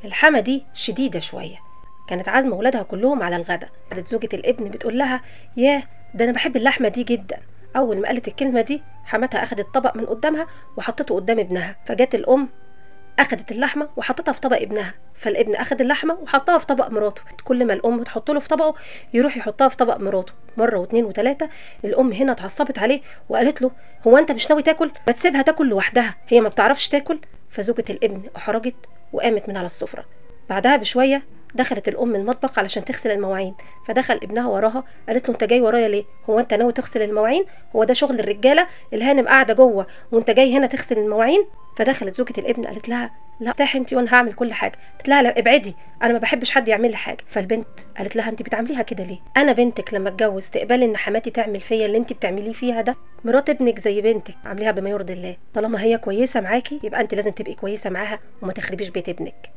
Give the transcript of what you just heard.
الحما دي شديده شويه، كانت عازمه ولادها كلهم على الغدا. قعدت زوجة الابن بتقول لها: ياه، ده انا بحب اللحمه دي جدا. اول ما قالت الكلمه دي حماتها اخدت طبق من قدامها وحطته قدام ابنها، فجت الام اخدت اللحمه وحطتها في طبق ابنها، فالابن اخد اللحمه وحطها في طبق مراته. كل ما الام تحط له في طبقه يروح يحطها في طبق مراته، مره واثنين وثلاثه. الام هنا اتعصبت عليه وقالت له: هو انت مش ناوي تاكل؟ ما تسيبها تاكل لوحدها، هي ما بتعرفش تاكل. فزوجة الابن احرجت وقامت من على السفره. بعدها بشويه دخلت الام المطبخ علشان تغسل المواعين، فدخل ابنها وراها، قالت له: انت جاي ورايا ليه؟ هو انت ناوي تغسل المواعين؟ هو ده شغل الرجاله؟ الهانم قاعده جوه وانت جاي هنا تغسل المواعين؟ فدخلت زوجة الابن قالت لها: لا ارتاحي انت وانا هعمل كل حاجه. قالت لها: لا ابعدي، انا ما بحبش حد يعمل لي حاجه. فالبنت قالت لها: انت بتعمليها كده ليه؟ انا بنتك لما اتجوز تقبلي ان حماتي تعمل فيا اللي انت بتعمليه فيها ده؟ مرات ابنك زي بنتك، عامليها بما يرضي الله. طالما هي كويسه معاكي يبقى انت لازم تبقي كويسه معاها وما تخربيش بيت ابنك.